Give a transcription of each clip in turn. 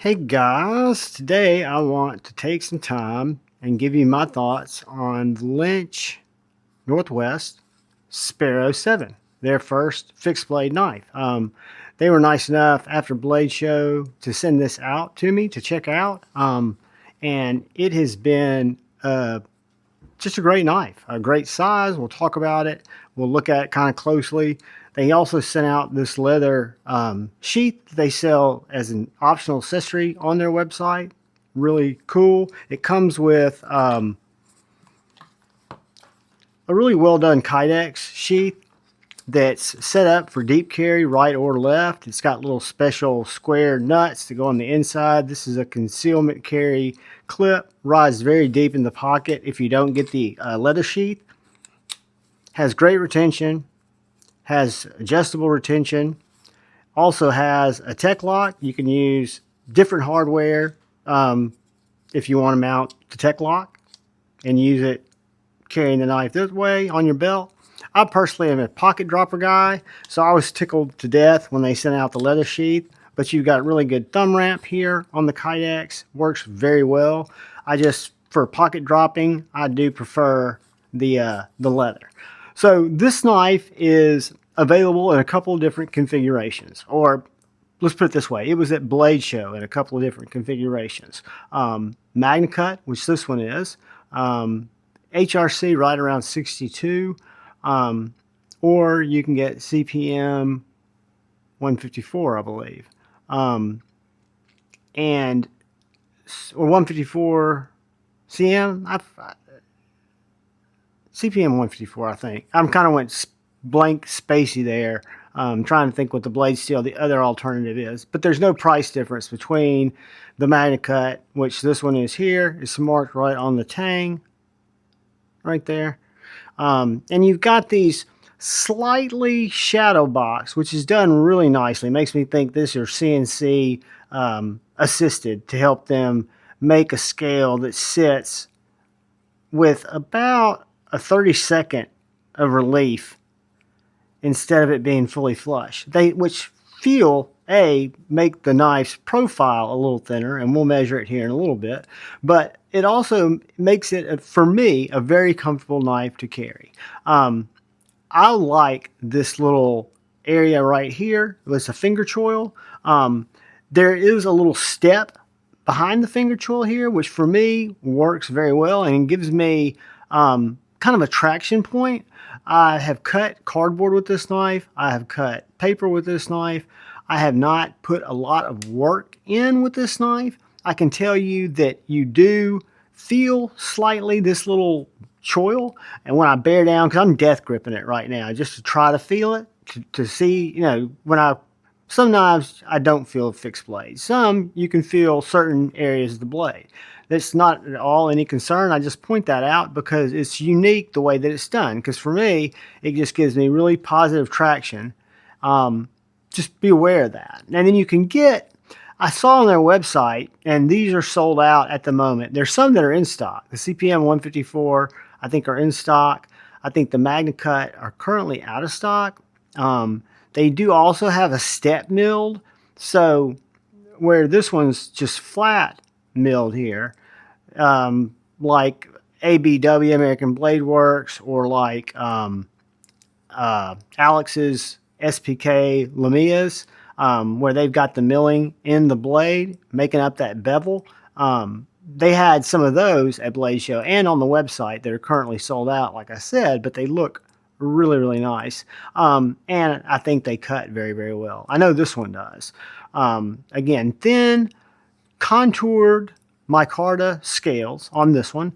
Hey guys, today I want to take some time and give you my thoughts on the Lynch Northwest Sparrow 7, their first fixed blade knife. They were nice enough after Blade Show to send this out to me to check out, and it has been just a great knife, a great size. We'll talk about it. We'll look at it kind of closely. They also sent out this leather sheath they sell as an optional accessory on their website. Really cool. It comes with a really well done Kydex sheath that's set up for deep carry, right or left. It's got little special square nuts to go on the inside. This is a concealment carry clip, rides very deep in the pocket if you don't get the leather sheath. Has great retention, has adjustable retention, also has a Tek-Lok. You can use different hardware if you want to mount the Tek-Lok and use it carrying the knife this way on your belt. I personally am a pocket dropper guy, so I was tickled to death when they sent out the leather sheath. But you've got really good thumb ramp here on the Kydex. Works very well. For pocket dropping, I do prefer the leather. So this knife is available in a couple of different configurations, or let's put it this way, it was at Blade Show in a couple of different configurations. MagnaCut, which this one is, HRC right around 62, or you can get CPM 154, I believe, or 154 CM, CPM 154, I think. I'm kind of went blank spacey there, trying to think what the blade steel, the other alternative is. But there's no price difference between the MagnaCut, which this one is here. It's marked right on the tang, right there. And you've got these slightly shadow box, which is done really nicely. Makes me think this is CNC assisted to help them make a scale that sits with about a 32nd of relief instead of it being fully flush. Which make the knife's profile a little thinner, and we'll measure it here in a little bit, but it also makes it, for me, a very comfortable knife to carry. I like this little area right here. It's a finger choil. There is a little step behind the finger choil here, which for me works very well and gives me kind of a traction point. I have cut cardboard with this knife. I have cut paper with this knife. I have not put a lot of work in with this knife. I can tell you that you do feel slightly this little choil, and when I bear down, because I'm death gripping it right now just to try to feel it, to see, you know, some knives I don't feel fixed blades. Some you can feel certain areas of the blade. That's not at all any concern. I just point that out because it's unique the way that it's done. Because for me, it just gives me really positive traction. Just be aware of that. And then you can get, I saw on their website, and these are sold out at the moment. There's some that are in stock. The CPM 154, I think, are in stock. I think the MagnaCut are currently out of stock. They do also have a step milled. So where this one's just flat milled here, like ABW, American Blade Works, or like Alex's SPK Lamia's, where they've got the milling in the blade, making up that bevel. They had some of those at Blade Show and on the website that are currently sold out, like I said, but they look really, really nice. And I think they cut very, very well. I know this one does. Again, thin, contoured Micarta scales on this one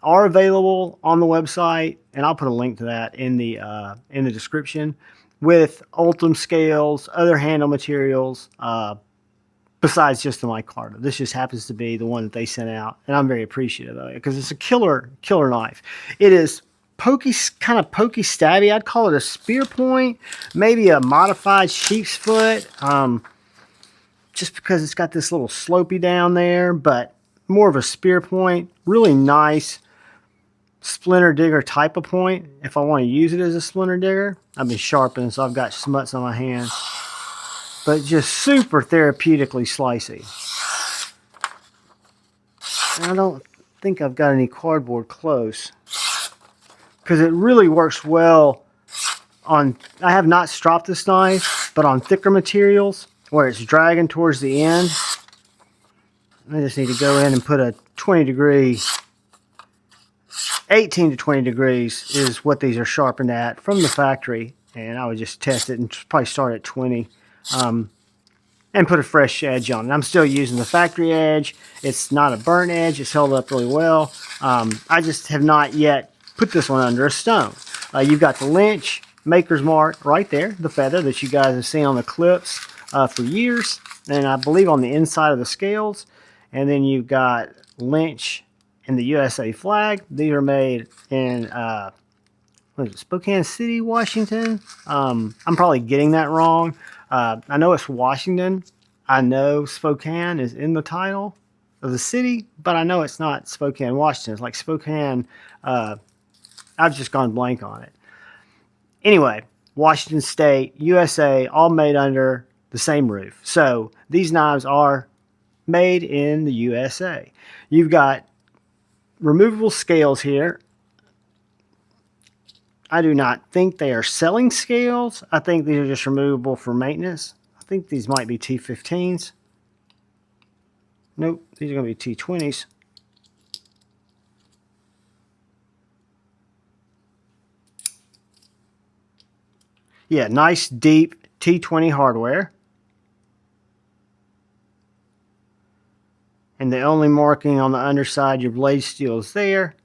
are available on the website, and I'll put a link to that in the description, with Ultim scales, other handle materials, besides just the Micarta. This just happens to be the one that they sent out, and I'm very appreciative of it because it's a killer knife. It is pokey, kind of pokey stabby. I'd call it a spear point, maybe a modified sheep's foot, just because it's got this little slopey down there, but more of a spear point. Really nice splinter digger type of point if I want to use it as a splinter digger. I've been sharpening, so I've got smuts on my hands. but just super therapeutically slicey. And I don't think I've got any cardboard close, because it really works well on, I have not stropped this knife, but on thicker materials where it's dragging towards the end. I just need to go in and put a 20-degree, 18 to 20 degrees is what these are sharpened at from the factory. And I would just test it and probably start at 20 and put a fresh edge on it. I'm still using the factory edge. It's not a burnt edge. It's held up really well. I just have not yet put this one under a stone. You've got the Lynch Maker's Mark right there, the feather that you guys have seen on the clips for years. And I believe on the inside of the scales. And then you've got Lynch and the USA flag. These are made in what is it, Spokane City, Washington. I'm probably getting that wrong. I know it's Washington. I know Spokane is in the title of the city, but I know it's not Spokane, Washington. It's like Spokane. I've just gone blank on it. Anyway, Washington State, USA, all made under the same roof. So these knives are made in the USA. You've got removable scales here. I do not think they are selling scales. I think these are just removable for maintenance. I think these might be T15s. Nope, these are going to be T20s. Yeah, nice deep T20 hardware. And the only marking on the underside, your blade steel is there.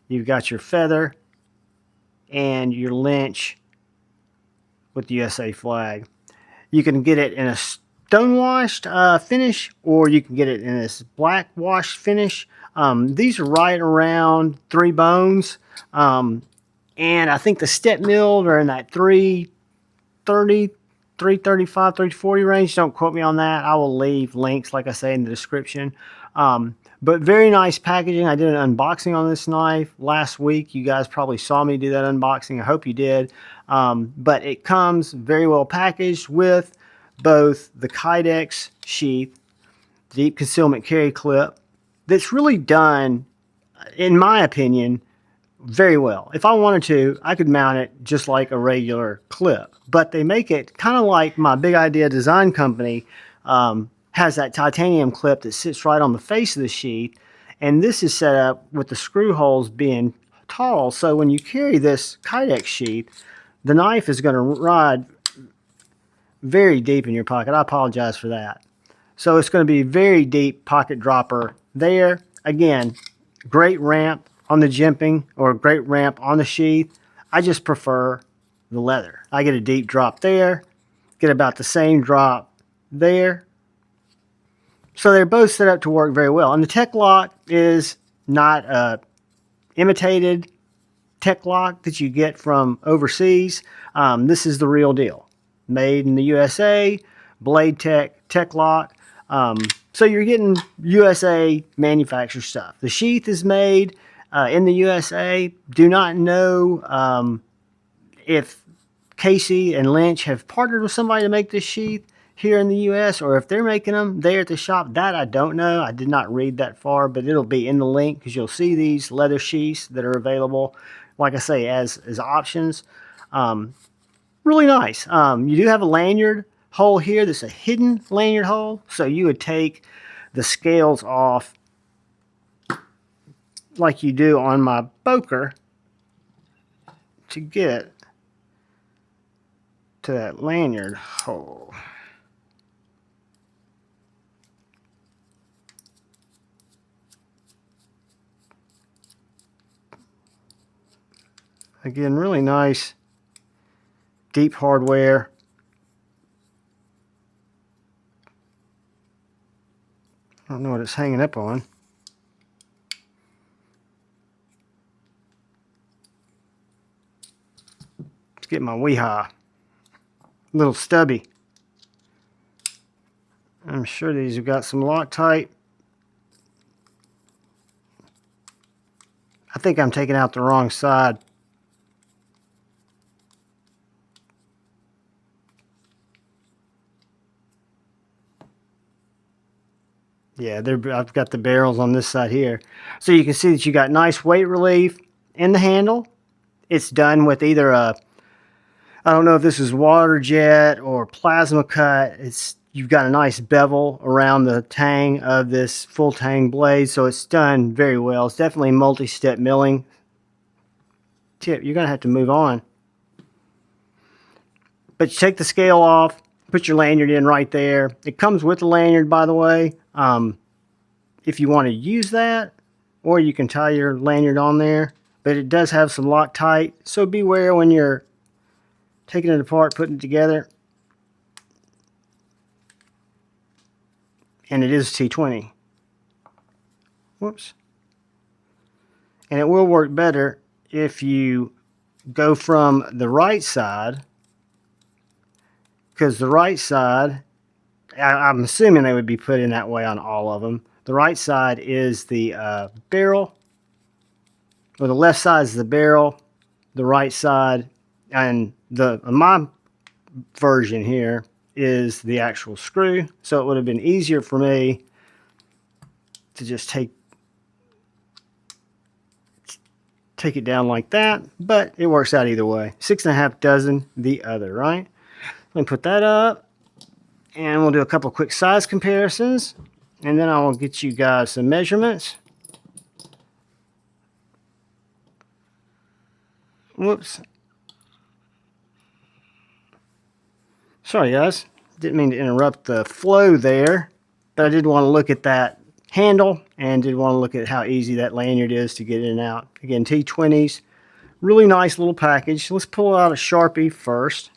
You've got your feather and your Lynch with the USA flag. You can get it in a stone-washed finish, or you can get it in this black washed finish. These are right around 3 bones. And I think the step milled are in that 330, 335, 340 range. Don't quote me on that. I will leave links, like I say, in the description. But very nice packaging. I did an unboxing on this knife last week. You guys probably saw me do that unboxing. I hope you did. But it comes very well packaged with both the Kydex sheath, deep concealment carry clip, that's really done, in my opinion, very well. If I wanted to, I could mount it just like a regular clip. But they make it kind of like my Big Idea design company has that titanium clip that sits right on the face of the sheath. And this is set up with the screw holes being tall. So when you carry this Kydex sheath, the knife is going to ride very deep in your pocket. I apologize for that. So it's going to be very deep pocket dropper there. Again, great ramp on the jimping, or great ramp on the sheath. I just prefer the leather. I get a deep drop there, get about the same drop there. So they're both set up to work very well. And the Tek-Lok is not imitated Tek-Lok that you get from overseas. This is the real deal. Made in the USA, Blade Tech, Tek-Lok. So you're getting USA manufactured stuff. The sheath is made in the USA. Do not know if Casey and Lynch have partnered with somebody to make this sheath here in the US, or if they're making them there at the shop. That I don't know. I did not read that far, but it'll be in the link, because you'll see these leather sheaths that are available, like I say, as options. Really nice. You do have a lanyard hole here. That's a hidden lanyard hole. So you would take the scales off like you do on my Boker to get to that lanyard hole. Again, really nice deep hardware. I don't know what it's hanging up on. Let's get my Weehaw. Little stubby. I'm sure these have got some Loctite. I think I'm taking out the wrong side. Yeah, I've got the barrels on this side here. So you can see that you got nice weight relief in the handle. It's done with either I don't know if this is water jet or plasma cut. You've got a nice bevel around the tang of this full-tang blade, so it's done very well. It's definitely multi-step milling. Tip, you're going to have to move on. But you take the scale off, put your lanyard in right there. It comes with the lanyard, by the way. If you want to use that, or you can tie your lanyard on there, but it does have some Loctite, so beware when you're taking it apart, putting it together. And it is T20. Whoops. And it will work better if you go from the right side, because the right side, I'm assuming they would be put in that way on all of them. The right side is the barrel, or the left side is the barrel, the right side, and my version here is the actual screw. So it would have been easier for me to just take it down like that, but it works out either way. 6.5 dozen the other, right? Let me put that up, and we'll do a couple quick size comparisons, and then I will get you guys some measurements. Whoops. Sorry guys, didn't mean to interrupt the flow there, but I did want to look at that handle and did want to look at how easy that lanyard is to get in and out. Again, T20s, really nice little package. Let's pull out a Sharpie first.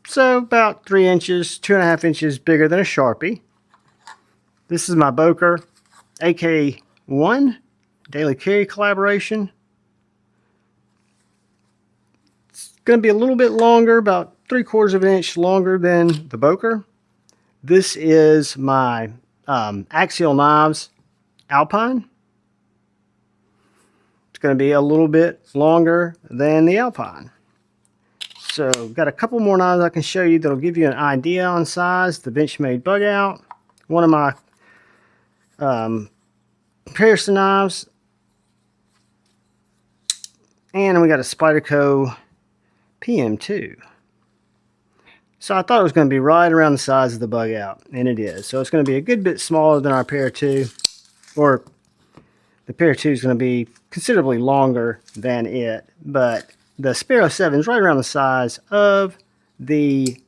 So about 3 inches, 2.5 inches bigger than a Sharpie. This is my Boker AK1 Daily Carry collaboration. It's going to be a little bit longer, about 3/4 of an inch longer than the Boker. This is my Axial Knives Alpine. It's going to be a little bit longer than the Alpine. So got a couple more knives I can show you that'll give you an idea on size. The Benchmade Bug Out, one of my comparison knives, and we got a Spyderco PM2. So I thought it was going to be right around the size of the Bug Out, and it is. So it's going to be a good bit smaller than our Pair 2, or the Pair 2 is going to be considerably longer than it, but the Sparrow 7 is right around the size of the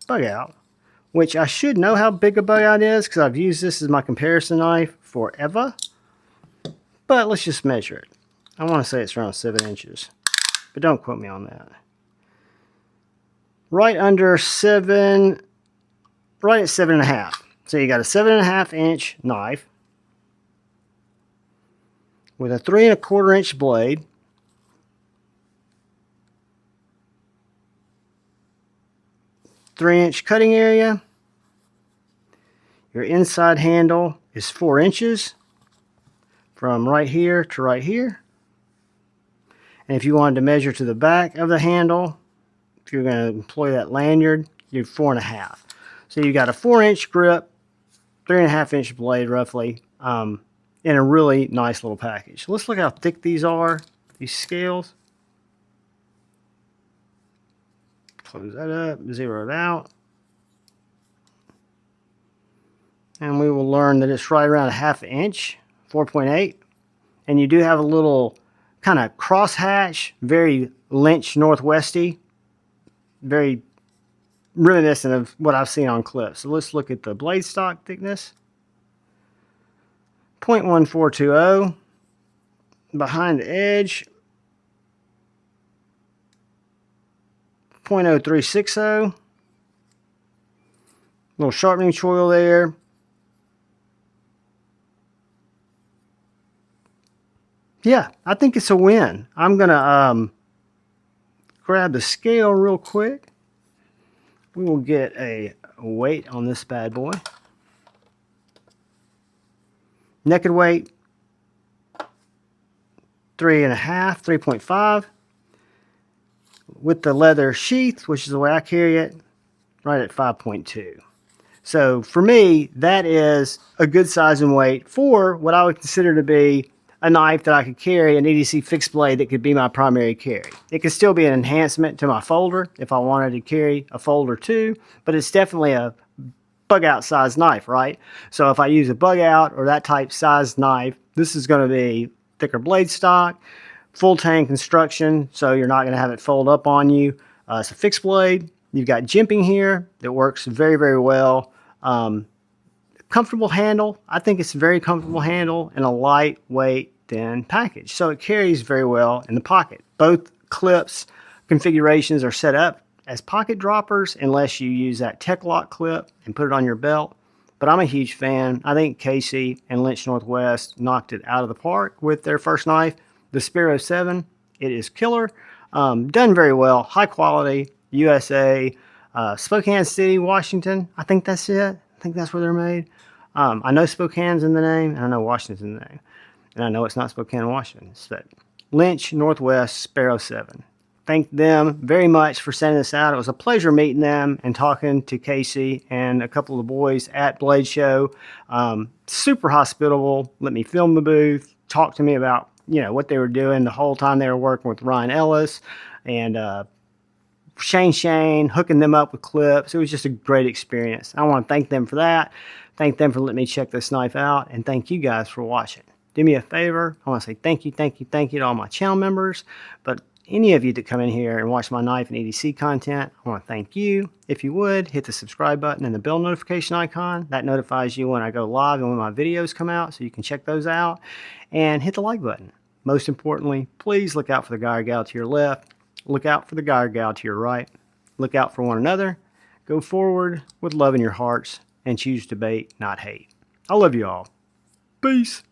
Bug Out, which I should know how big a Bug Out is because I've used this as my comparison knife forever. But let's just measure it. I want to say it's around 7 inches, but don't quote me on that. Right under 7, right at 7.5. So you got a 7.5 inch knife with a 3 1/4 inch blade. Three-inch cutting area. Your inside handle is 4 inches from right here to right here. And if you wanted to measure to the back of the handle, if you're going to employ that lanyard, you're 4.5. So you got a 4-inch grip, 3.5 inch blade roughly, in a really nice little package. Let's look how thick these are, these scales. Close that up, zero it out. And we will learn that it's right around a 1/2 inch, 4.8. And you do have a little kind of crosshatch, very Lynch Northwesty, very reminiscent of what I've seen on clips. So let's look at the blade stock thickness. 0.1420. Behind the edge, 0.0360. Little sharpening choil there. Yeah, I think it's a win. I'm going to grab the scale real quick. We will get a weight on this bad boy. Naked weight, 3.5, 3.5. With the leather sheath, which is the way I carry it, right at 5.2. So for me, that is a good size and weight for what I would consider to be a knife that I could carry, an EDC fixed blade that could be my primary carry. It could still be an enhancement to my folder if I wanted to carry a folder too, but it's definitely a bug out size knife, right? So if I use a bug out or that type size knife, this is going to be thicker blade stock, full-tang construction, so you're not going to have it fold up on you. It's a fixed blade. You've got jimping here that works very, very well. Comfortable handle. I think it's a very comfortable handle and a lightweight, thin package. So it carries very well in the pocket. Both clips configurations are set up as pocket droppers unless you use that Tek-Lok clip and put it on your belt. But I'm a huge fan. I think Casey and Lynch Northwest knocked it out of the park with their first knife, the Sparrow 7. It is killer. Done very well. High quality. USA. Spokane City, Washington. I think that's it. I think that's where they're made. I know Spokane's in the name, and I know Washington's in the name. And I know it's not Spokane, Washington. But Lynch Northwest Sparrow 7. Thank them very much for sending this out. It was a pleasure meeting them and talking to Casey and a couple of the boys at Blade Show. Super hospitable. Let me film the booth. Talk to me about what they were doing the whole time they were working with Ryan Ellis and Shane, hooking them up with clips. It was just a great experience. I want to thank them for that. Thank them for letting me check this knife out, and thank you guys for watching. Do me a favor. I want to say thank you to all my channel members, but any of you that come in here and watch my knife and EDC content, I want to thank you. If you would, hit the subscribe button and the bell notification icon. That notifies you when I go live and when my videos come out, so you can check those out. And hit the like button. Most importantly, please look out for the guy or gal to your left. Look out for the guy or gal to your right. Look out for one another. Go forward with love in your hearts and choose debate, not hate. I love you all. Peace.